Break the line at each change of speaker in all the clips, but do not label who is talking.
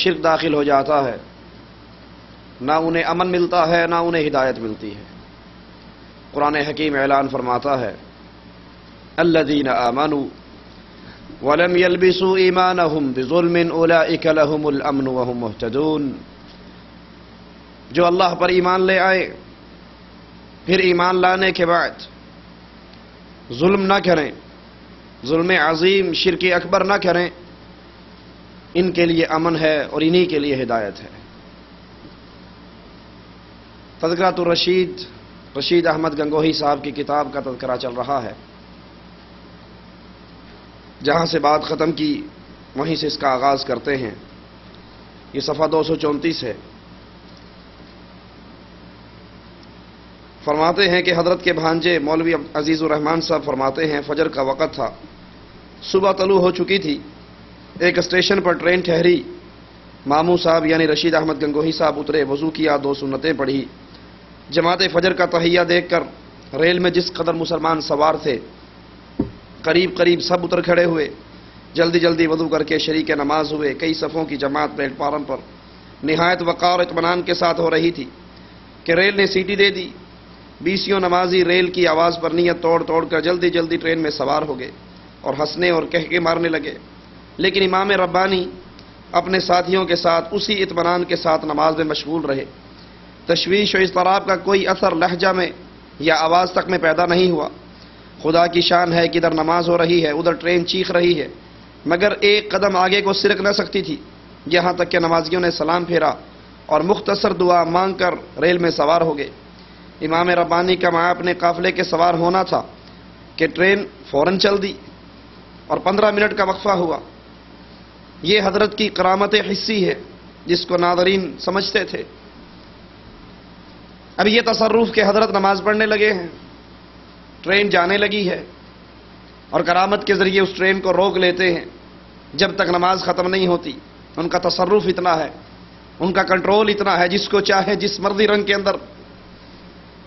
شرک داخل ہو جاتا ہے، نہ انہیں امن ملتا ہے نہ انہیں ہدایت ملتی ہے۔ قرآن حکیم اعلان فرماتا ہے الذین آمنوا ولم يلبسوا ایمانہم بظلم اولئک لہم الامن وہم مہتدون۔ جو اللہ پر ایمان لے آئے، پھر ایمان لانے کے بعد ظلم نہ کریں، ظلم عظیم شرک اکبر نہ کریں، ان کے لیے امن ہے اور انہی کے لیے ہدایت ہے۔ تذکرۃ الرشید، رشید احمد گنگوہی صاحب کی کتاب کا تذکرہ چل رہا ہے۔ جہاں سے بات ختم کی وہیں سے اس کا آغاز کرتے ہیں۔ یہ صفحہ 234 ہے۔ فرماتے ہیں کہ حضرت کے بھانجے مولوی عزیز الرحمان صاحب فرماتے ہیں فجر کا وقت تھا، صبح طلوع ہو چکی تھی، ایک اسٹیشن پر ٹرین ٹھہری، ماموں صاحب یعنی رشید احمد گنگوہی صاحب اترے، وضو کیا، 2 سنتیں پڑھی، جماعت فجر کا تحیہ دیکھ کر ریل میں جس قدر مسلمان سوار تھے قریب قریب سب اتر کھڑے ہوئے، جلدی جلدی وضو کر کے شریک نماز ہوئے۔ کئی صفوں کی جماعت پلیٹ فارم پر نہایت وقار اور اطمینان کے ساتھ ہو رہی تھی کہ ریل نے سیٹی دے دی۔ 20 نمازی ریل کی آواز پر نیت توڑ توڑ کر جلدی جلدی ٹرین میں سوار ہو گئے اور ہنسنے اور کہکے مارنے لگے، لیکن امام ربانی اپنے ساتھیوں کے ساتھ اسی اطمینان کے ساتھ نماز میں مشغول رہے۔ تشویش و اضطراب کا کوئی اثر لہجہ میں یا آواز تک میں پیدا نہیں ہوا۔ خدا کی شان ہے کہ ادھر نماز ہو رہی ہے، ادھر ٹرین چیخ رہی ہے، مگر ایک قدم آگے کو سرک نہ سکتی تھی، یہاں تک کہ نمازیوں نے سلام پھیرا اور مختصر دعا مانگ کر ریل میں سوار ہو گئے۔ امام ربانی کا وہاں اپنے قافلے کے سوار ہونا تھا کہ ٹرین فوراً چل دی اور 15 منٹ کا وقفہ ہوا۔ یہ حضرت کی کرامت حسی ہے جس کو ناظرین سمجھتے تھے۔ اب یہ تصرف کہ حضرت نماز پڑھنے لگے ہیں، ٹرین جانے لگی ہے اور کرامت کے ذریعے اس ٹرین کو روک لیتے ہیں جب تک نماز ختم نہیں ہوتی۔ ان کا تصرف اتنا ہے، ان کا کنٹرول اتنا ہے، جس کو چاہے جس مرضی رنگ کے اندر،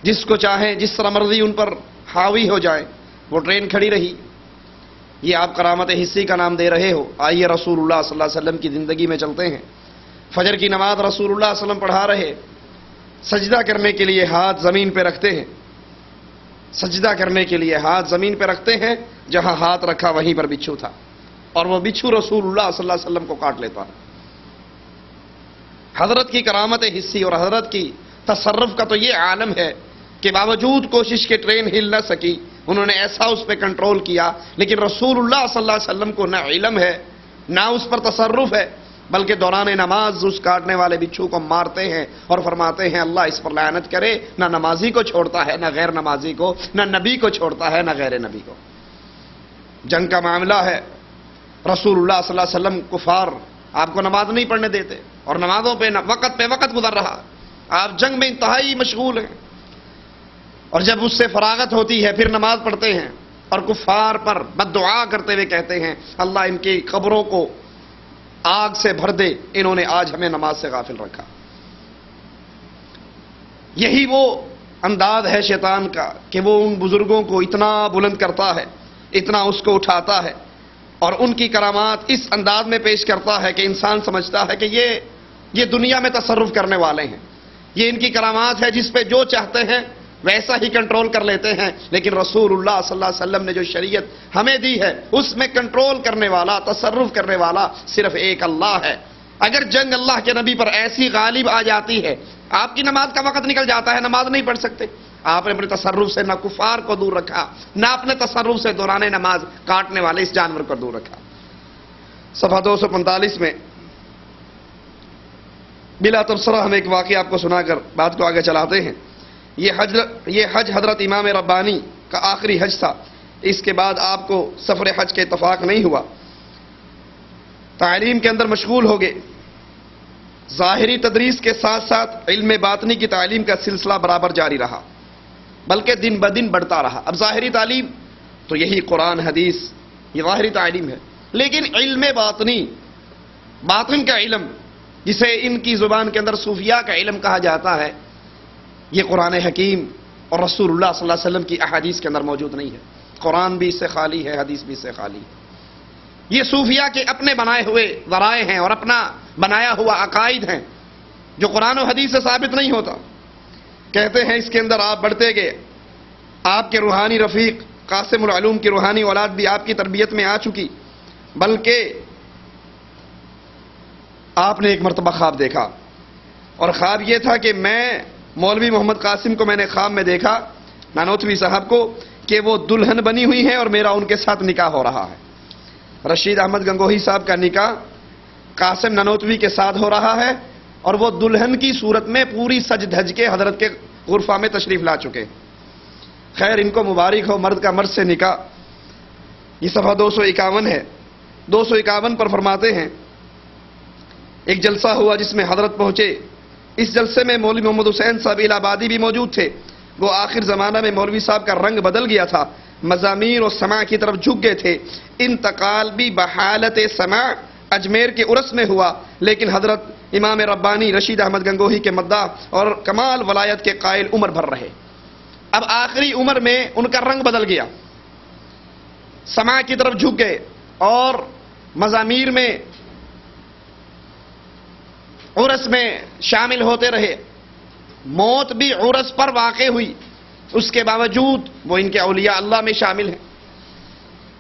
جس کو چاہیں جس طرح مرضی ان پر حاوی ہو جائیں، وہ ٹرین کھڑی رہی۔ یہ آپ کرامت حسی کا نام دے رہے ہو؟ آئیے رسول اللہ صلی اللہ علیہ وسلم کی زندگی میں چلتے ہیں۔ فجر کی نماز رسول اللہ صلی اللہ علیہ وسلم پڑھا رہے، سجدہ کرنے کے لیے ہاتھ زمین پہ رکھتے ہیں، سجدہ کرنے کے لیے ہاتھ زمین پہ رکھتے ہیں، جہاں ہاتھ رکھا وہیں پر بچھو تھا، اور وہ بچھو رسول اللہ صلی اللہ علیہ وسلم کو کاٹ لیتا ہے۔ حضرت کی کرامت حسی اور حضرت کی تصرف کا تو یہ عالم ہے کہ باوجود کوشش کے ٹرین ہل نہ سکی، انہوں نے ایسا اس پہ کنٹرول کیا، لیکن رسول اللہ صلی اللہ علیہ وسلم کو نہ علم ہے نہ اس پر تصرف ہے، بلکہ دوران نماز اس کاٹنے والے بچھو کو مارتے ہیں اور فرماتے ہیں اللہ اس پر لعنت کرے، نہ نمازی کو چھوڑتا ہے نہ غیر نمازی کو، نہ نبی کو چھوڑتا ہے نہ غیر نبی کو۔ جنگ کا معاملہ ہے، رسول اللہ صلی اللہ علیہ وسلم کفار آپ کو نماز نہیں پڑھنے دیتے اور نمازوں پہ وقت گزر رہا، آپ جنگ میں انتہائی مشغول ہیں، اور جب اس سے فراغت ہوتی ہے پھر نماز پڑھتے ہیں اور کفار پر بد دعا کرتے ہوئے کہتے ہیں اللہ ان کی قبروں کو آگ سے بھر دے، انہوں نے آج ہمیں نماز سے غافل رکھا۔ یہی وہ انداز ہے شیطان کا کہ وہ ان بزرگوں کو اتنا بلند کرتا ہے، اتنا اس کو اٹھاتا ہے اور ان کی کرامات اس انداز میں پیش کرتا ہے کہ انسان سمجھتا ہے کہ یہ دنیا میں تصرف کرنے والے ہیں، یہ ان کی کرامات ہے جس پہ جو چاہتے ہیں ویسا ہی کنٹرول کر لیتے ہیں، لیکن رسول اللہ صلی اللہ علیہ وسلم نے جو شریعت ہمیں دی ہے اس میں کنٹرول کرنے والا، تصرف کرنے والا صرف ایک اللہ ہے۔ اگر جنگ اللہ کے نبی پر ایسی غالب آ جاتی ہے، آپ کی نماز کا وقت نکل جاتا ہے، نماز نہیں پڑھ سکتے، آپ نے اپنے تصرف سے نہ کفار کو دور رکھا، نہ اپنے تصرف سے دوران نماز کاٹنے والے اس جانور کو دور رکھا۔ صفحہ 245 میں بلا تبصرہ ہم ایک واقعہ آپ کو سنا کر بات کو آگے چلاتے ہیں۔ یہ حج حضرت امام ربانی کا آخری حج تھا، اس کے بعد آپ کو سفر حج کے اتفاق نہیں ہوا، تعلیم کے اندر مشغول ہو گئے، ظاہری تدریس کے ساتھ ساتھ علم باطنی کی تعلیم کا سلسلہ برابر جاری رہا، بلکہ دن بدن بڑھتا رہا۔ اب ظاہری تعلیم تو یہی قرآن حدیث، یہ ظاہری تعلیم ہے، لیکن علم باطنی، باطن کا علم جسے ان کی زبان کے اندر صوفیاء کا علم کہا جاتا ہے، یہ قرآن حکیم اور رسول اللہ صلی اللہ علیہ وسلم کی احادیث کے اندر موجود نہیں ہے۔ قرآن بھی اس سے خالی ہے، حدیث بھی اس سے خالی ہے۔ یہ صوفیہ کے اپنے بنائے ہوئے ذرائع ہیں اور اپنا بنایا ہوا عقائد ہیں جو قرآن و حدیث سے ثابت نہیں ہوتا. کہتے ہیں اس کے اندر آپ بڑھتے گئے، آپ کے روحانی رفیق قاسم العلوم کی روحانی اولاد بھی آپ کی تربیت میں آ چکی، بلکہ آپ نے ایک مرتبہ خواب دیکھا، اور خواب یہ تھا کہ میں مولوی محمد قاسم کو میں نے خواب میں دیکھا، نانوتوی صاحب کو، کہ وہ دلہن بنی ہوئی ہیں اور میرا ان کے ساتھ نکاح ہو رہا ہے. رشید احمد گنگوہی صاحب کا نکاح قاسم نانوتوی کے ساتھ ہو رہا ہے، اور وہ دلہن کی صورت میں پوری سج دھج کے حضرت کے غرفہ میں تشریف لا چکے. خیر ان کو مبارک ہو، مرد کا مرد سے نکاح. یہ صفحہ 251 ہے. 251 پر فرماتے ہیں ایک جلسہ ہوا جس میں حضرت پہنچے. اس جلسے میں مولوی محمد حسین صاحب الہ آبادی بھی موجود تھے. وہ آخر زمانہ میں مولوی صاحب کا رنگ بدل گیا تھا، مضامین اور سماع کی طرف جھک گئے تھے. انتقال بھی بحالت سماع اجمیر کے عرس میں ہوا، لیکن حضرت امام ربانی رشید احمد گنگوہی کے مداح اور کمال ولایت کے قائل عمر بھر رہے. اب آخری عمر میں ان کا رنگ بدل گیا، سماع کی طرف جھک گئے اور مزامیر میں عرس میں شامل ہوتے رہے. موت بھی عرس پر واقع ہوئی، اس کے باوجود وہ ان کے اولیاء اللہ میں شامل ہیں.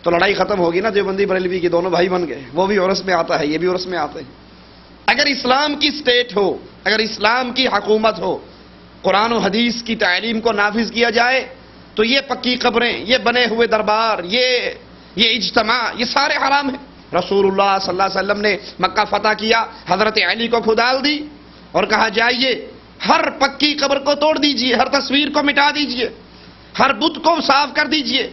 تو لڑائی ختم ہوگی نا دیوبندی بریلوی کی، دونوں بھائی بن گئے. وہ بھی عرس میں آتا ہے، یہ بھی عرس میں آتے ہیں. اگر اسلام کی سٹیٹ ہو، اگر اسلام کی حکومت ہو، قرآن و حدیث کی تعلیم کو نافذ کیا جائے تو یہ پکی قبریں، یہ بنے ہوئے دربار، یہ اجتماع، یہ سارے حرام ہیں. رسول اللہ صلی اللہ علیہ وسلم نے مکہ فتح کیا، حضرت علی کو کھدال دی اور کہا جائیے ہر پکی قبر کو توڑ دیجئے، ہر تصویر کو مٹا دیجئے، ہر بت کو صاف کر دیجئے.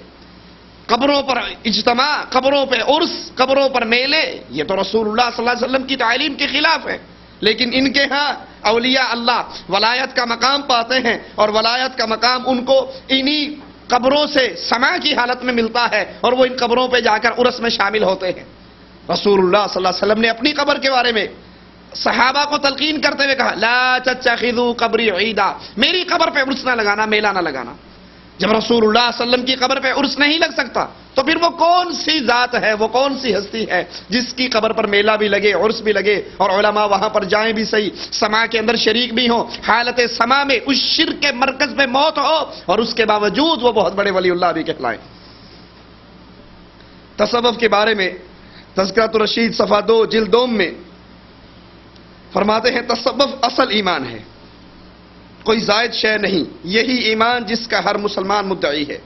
قبروں پر اجتماع، قبروں پہ عرس، قبروں پر میلے، یہ تو رسول اللہ صلی اللہ علیہ وسلم کی تعلیم کے خلاف ہے. لیکن ان کے ہاں اولیاء اللہ ولایت کا مقام پاتے ہیں، اور ولایت کا مقام ان کو انہی قبروں سے سماع کی حالت میں ملتا ہے، اور وہ ان قبروں پہ جا کر عرس میں شامل ہوتے ہیں. رسول اللہ صلی اللہ علیہ وسلم نے اپنی قبر کے بارے میں صحابہ کو تلقین کرتے ہوئے کہا لا تتخذوا قبری عیدا، میری قبر پہ عرس نہ لگانا، میلہ نہ لگانا. جب رسول اللہ صلی اللہ علیہ وسلم کی قبر پہ عرس نہیں لگ سکتا تو پھر وہ کون سی ذات ہے، وہ کون سی ہستی ہے جس کی قبر پر میلہ بھی لگے، عرس بھی لگے، اور علماء وہاں پر جائیں بھی صحیح، سماع کے اندر شریک بھی ہوں، حالت سماع میں اس شرک کے مرکز میں موت ہو اور اس کے باوجود وہ بہت بڑے ولی اللہ بھی کہلائیں. تصوف کے بارے میں تذکرۃ الرشید صفحہ 2 جلد 2 میں فرماتے ہیں تصوف اصل ایمان ہے، کوئی زائد شے نہیں. یہی ایمان جس کا ہر مسلمان مدعی ہے،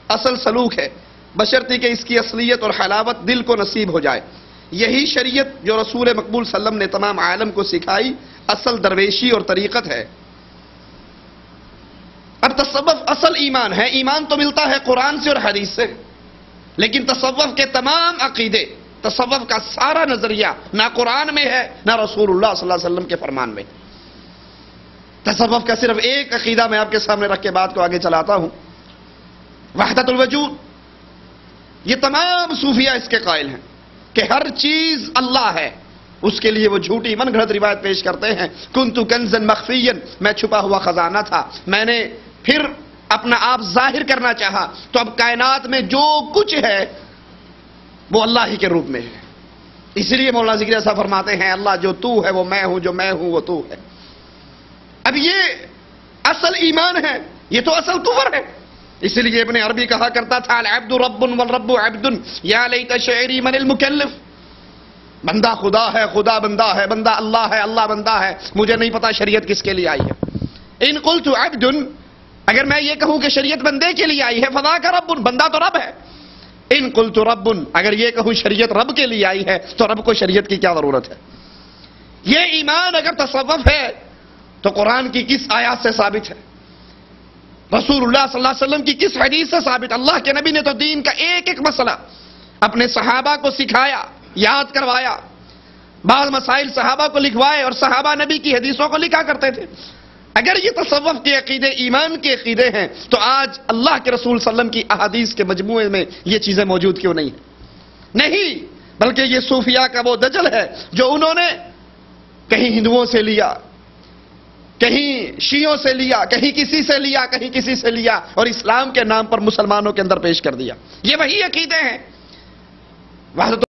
اصل سلوک ہے، بشرطی کہ اس کی اصلیت اور حلاوت دل کو نصیب ہو جائے. یہی شریعت جو رسول مقبول صلی اللہ علیہ وسلم نے تمام عالم کو سکھائی اصل درویشی اور طریقت ہے. اب تصوف اصل ایمان ہے. ایمان تو ملتا ہے قرآن سے اور حدیث سے، لیکن تصوف کے تمام عقیدے، تصوف کا سارا نظریہ نہ قرآن میں ہے نہ رسول اللہ صلی اللہ علیہ وسلم کے فرمان میں. تصوف کا صرف ایک عقیدہ میں آپ کے سامنے رکھ کے بات کو آگے چلاتا ہوں، وحدت الوجود. یہ تمام صوفیہ اس کے قائل ہیں کہ ہر چیز اللہ ہے. اس کے لیے وہ جھوٹی من گھڑت روایت پیش کرتے ہیں کنت کنزا مخفیا، میں چھپا ہوا خزانہ تھا، میں نے پھر اپنا آپ ظاہر کرنا چاہا تو اب کائنات میں جو کچھ ہے وہ اللہ ہی کے روپ میں ہے. اس لیے مولانا ذکریہ صاحب فرماتے ہیں اللہ جو تو ہے وہ میں ہوں، جو میں ہوں وہ تو ہے. اب یہ اصل ایمان ہے، یہ تو اصل کفر ہے. اس لیے ابن عربی کہا کرتا تھا العبد رب والرب عبد یا لیت شعری من المکلف. بندہ خدا ہے، خدا بندہ ہے، بندہ اللہ ہے، اللہ بندہ ہے. مجھے نہیں پتا شریعت کس کے لیے آئی ہے. ان قلت عبد، اگر میں یہ کہوں کہ شریعت بندے کے لیے آئی ہے فذاک رب، بندہ تو رب ہے. ان قلت رب، اگر یہ کہوں شریعت رب کے لیے آئی ہے تو رب کو شریعت کی کیا ضرورت ہے. یہ ایمان اگر تصوف ہے تو قرآن کی کس آیات سے ثابت ہے، رسول اللہ صلی اللہ علیہ وسلم کی کس حدیث سے ثابت. اللہ کے نبی نے تو دین کا ایک ایک مسئلہ اپنے صحابہ کو سکھایا، یاد کروایا. بعض مسائل صحابہ کو لکھوائے اور صحابہ نبی کی حدیثوں کو لکھا کرتے تھے. اگر یہ تصوف کے عقیدے ایمان کے عقیدے ہیں تو آج اللہ کے رسول صلی اللہ علیہ وسلم کی احادیث کے مجموعے میں یہ چیزیں موجود کیوں نہیں ہیں؟ نہیں، بلکہ یہ صوفیاء کا وہ دجل ہے جو انہوں نے کہیں ہندوؤں سے لیا، کہیں شیعوں سے لیا، کہیں کسی سے لیا، کہیں کسی سے لیا، اور اسلام کے نام پر مسلمانوں کے اندر پیش کر دیا. یہ وہی عقیدے ہیں. وحدت